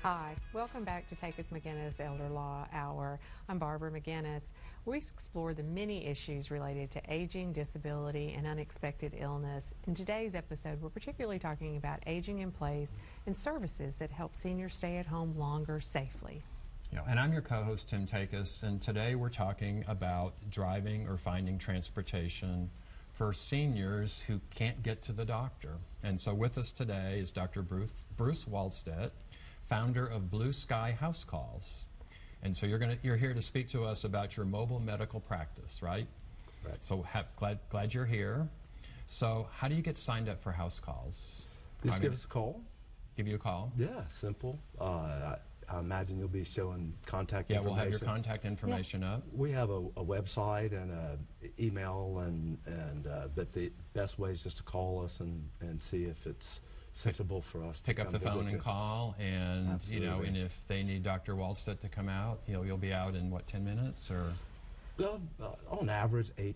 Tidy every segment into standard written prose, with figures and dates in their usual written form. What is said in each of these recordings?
Hi, welcome back to Takacs McGinnis Elder Law Hour. I'm Barbara McGinnis. We explore the many issues related to aging, disability, and unexpected illness. In today's episode, we're particularly talking about aging in place and services that help seniors stay at home longer safely. Yeah, and I'm your co-host, Tim Takacs, and today we're talking about driving or finding transportation for seniors who can't get to the doctor. And so with us today is Dr. Bruce Waldstedt, founder of Blue Sky House Calls. And so you're here to speak to us about your mobile medical practice, right? Right. So glad you're here. So how do you get signed up for house calls? Just give us a call. Give you a call? Yeah, simple. I imagine you'll be showing contact information. Yeah, we'll have your contact information up. We have a website and an email, but the best way is just to call us and see if it's sensible for us to pick up the phone and call, and Absolutely. And if they need Dr. Waldstedt to come out, you'll be out in what, 10 minutes or? On average, 8.5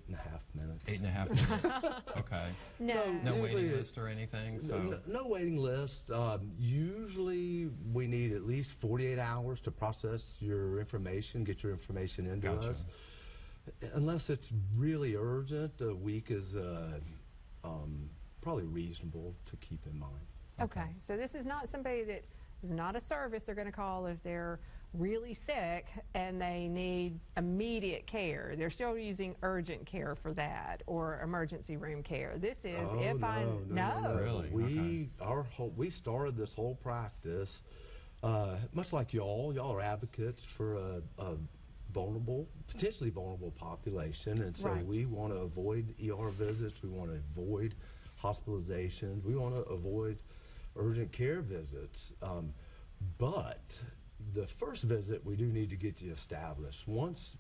minutes. 8.5 minutes. Okay. No waiting list or anything. So no waiting list. Usually, we need at least 48 hours to process your information, get your information into us. Unless it's really urgent, a week is probably reasonable to keep in mind. Okay, so this is not somebody that is not a service they're going to call if they're really sick and they need immediate care. They're still using urgent care for that or emergency room care. This is No. Really? We started this whole practice much like y'all are advocates for a potentially vulnerable population, and so we want to avoid ER visits, we want to avoid hospitalizations, we want to avoid urgent care visits, but the first visit we do need to get you established. Once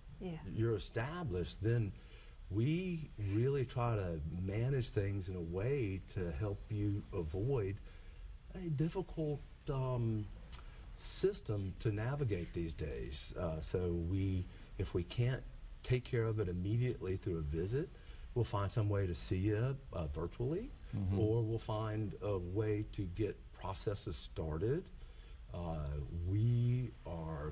you're established, then we really try to manage things in a way to help you avoid a difficult system to navigate these days. If we can't take care of it immediately through a visit, we'll find some way to see you virtually, or we'll find a way to get processes started. We are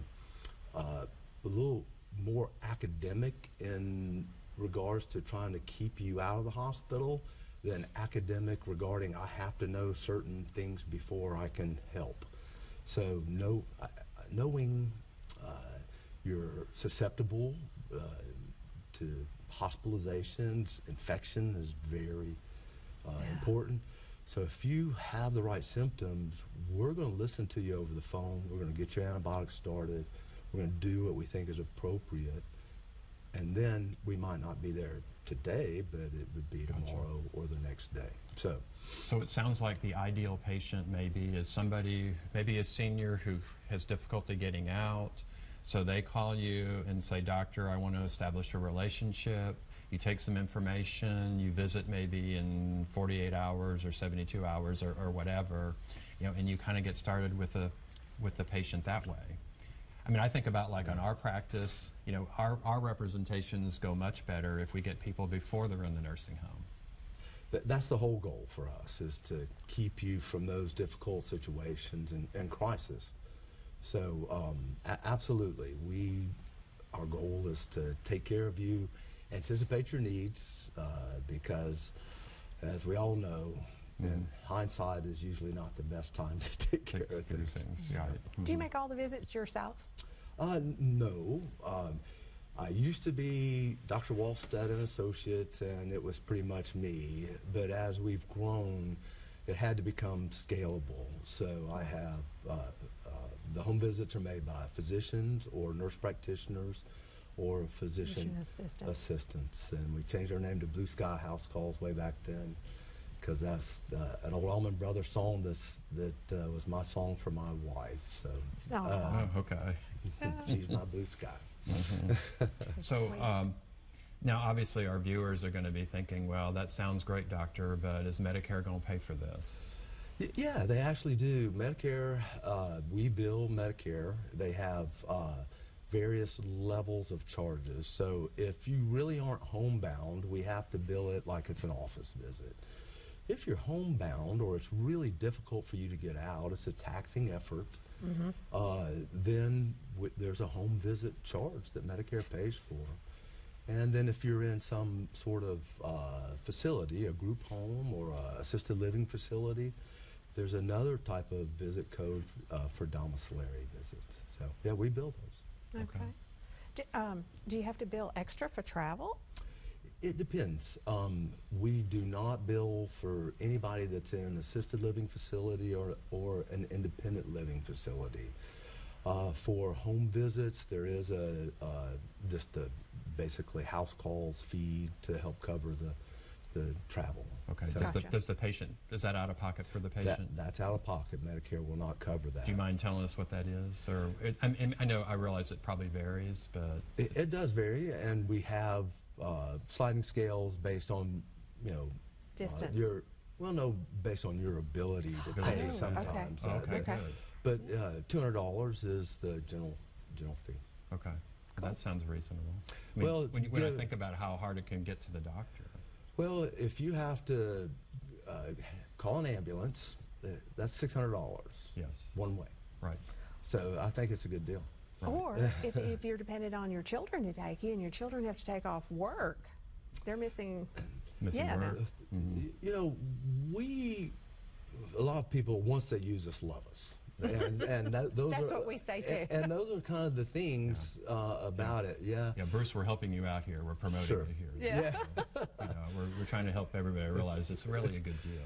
a little more academic in regards to trying to keep you out of the hospital than academic regarding I have to know certain things before I can help. So knowing you're susceptible to hospitalizations, infection is very important. So if you have the right symptoms, we're going to listen to you over the phone. We're going to get your antibiotics started. We're going to do what we think is appropriate. And then we might not be there today, but it would be tomorrow or the next day. So it sounds like the ideal patient maybe is somebody, maybe a senior who has difficulty getting out. So they call you and say, "Doctor, I want to establish a relationship." You take some information, you visit maybe in 48 hours or 72 hours or whatever, and you kind of get started with the patient that way. I mean, I think about like on our practice, our representations go much better if we get people before they're in the nursing home. That's the whole goal for us, is to keep you from those difficult situations and crisis. So absolutely, our goal is to take care of you, anticipate your needs, because as we all know, and hindsight is usually not the best time to take care of things. Do you make all the visits yourself? No. I used to be Dr. Waldstedt and Associates, and it was pretty much me. But as we've grown, it had to become scalable. So I have the home visits are made by physicians or nurse practitioners or physician assistants. And we changed our name to Blue Sky House Calls way back then, because that's an old Allman Brothers song that was my song for my wife. So okay. She's my blue sky. So now obviously our viewers are going to be thinking, well, that sounds great, doctor, but is Medicare going to pay for this? Yeah, they actually do. Medicare, we bill Medicare. They have various levels of charges. So if you really aren't homebound, we have to bill it like it's an office visit. If you're homebound or it's really difficult for you to get out, it's a taxing effort, then there's a home visit charge that Medicare pays for. And then if you're in some sort of facility, a group home or a assisted living facility, there's another type of visit code for domiciliary visits. So, yeah, we bill those. Okay. Do you have to bill extra for travel? It depends. We do not bill for anybody that's in an assisted living facility or an independent living facility. For home visits, there is just a basically house calls fee to help cover the travel. Okay. So Does the patient, is that out of pocket for the patient? that's out of pocket. Medicare will not cover that. Do you mind telling us what that is? Or I realize it probably varies, but It does vary, and we have sliding scales based on, Distance. based on your ability to Oh, pay okay. sometimes. Okay, Okay. good. But $200 is the general fee. Okay. That sounds reasonable. Well, when I think about how hard it can get to the doctor. Well, if you have to call an ambulance, that's $600. Yes. One way. Right. So I think it's a good deal. Right. Or if you're dependent on your children to take you and your children have to take off work, they're missing Missing work. A lot of people, once they use us, love us. And those That's are, what we say too. And those are kind of the things about it. Yeah. Yeah, Bruce, we're helping you out here. We're promoting Sure. you here. Yeah. We're trying to help everybody realize it's really a good deal.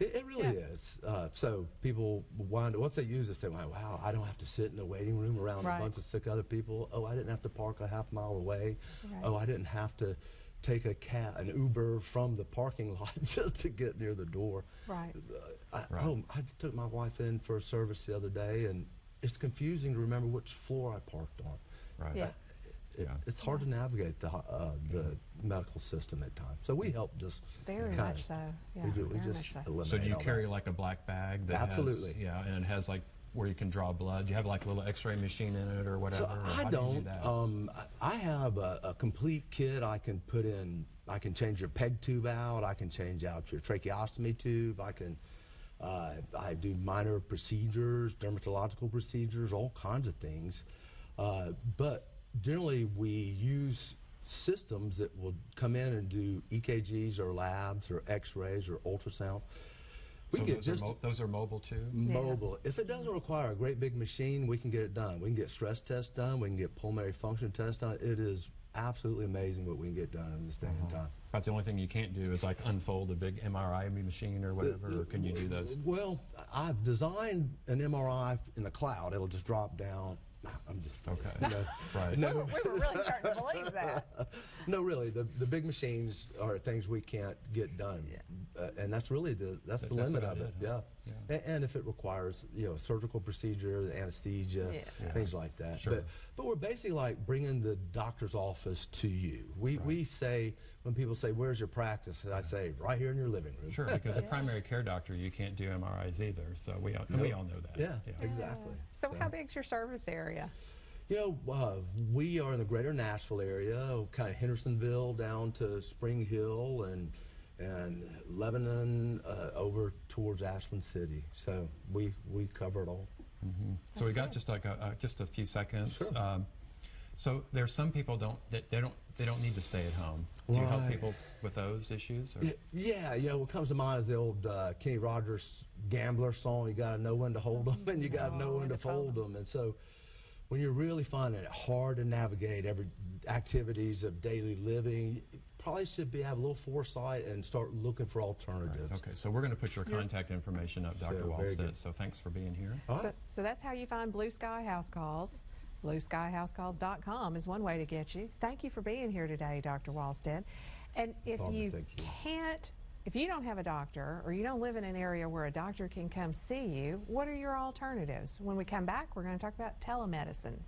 It really is. So people once they use us, they went, wow, I don't have to sit in a waiting room around Right. a bunch of sick other people. Oh, I didn't have to park a half mile away. Right. Oh, I didn't have to take an Uber from the parking lot just to get near the door. Right. I took my wife in for a service the other day, and it's confusing to remember which floor I parked on. Right. Yeah. It's hard to navigate the medical system at times. So we help just Very kinda- much so. Yeah, we very just much so. eliminate So do you all carry that. like a black bag that Absolutely. has, and it has like where you can draw blood? Do you have like a little x-ray machine in it or whatever? So Or I how do you don't. do that? I have a complete kit I can put in. I can change your peg tube out. I can change out your tracheostomy tube. I do minor procedures, dermatological procedures, all kinds of things. But generally, we use systems that will come in and do EKGs or labs or X-rays or ultrasounds. So those are mobile too? Mobile. If it doesn't require a great big machine, we can get it done. We can get stress tests done. We can get pulmonary function tests done. It is absolutely amazing what we can get done in this day and time. About the only thing you can't do is like unfold a big MRI machine or whatever, or can you do those? Well, I've designed an MRI in the cloud. It'll just drop down. I'm just Okay. Right. No, We were really starting to believe that. no, really, the big machines are things we can't get done, and that's really the limit about of it. it, huh? Yeah. And if it requires a surgical procedure, anesthesia, Yeah. things like that. Sure. But we're basically like bringing the doctor's office to you. We say, when people say, "Where's your practice?" I say, "Right here in your living room." Sure, because a primary care doctor, you can't do MRIs either, so we all know that. Yeah, exactly. So how big's your service area? We are in the greater Nashville area, kind of Hendersonville down to Spring Hill and Lebanon over towards Ashland City. So we cover it all. So we got good. just like just a few seconds. Sure. So there's some people they don't need to stay at home. Do you help Right. people with those issues? Or? Yeah, what comes to mind is the old Kenny Rogers Gambler song, you got to know when to hold them and you got to know when to fold them. And so when you're really finding it hard to navigate every activities of daily living, you probably should have a little foresight and start looking for alternatives. Okay, so we're going to put your contact information up, Dr. So, very Walstead, good. so thanks for being here. All right. So that's how you find Blue Sky House Calls. BlueSkyHouseCalls.com is one way to get you. Thank you for being here today, Dr. Walstead. And if Barbara, you thank you. if you don't have a doctor or you don't live in an area where a doctor can come see you, what are your alternatives? When we come back, we're going to talk about telemedicine.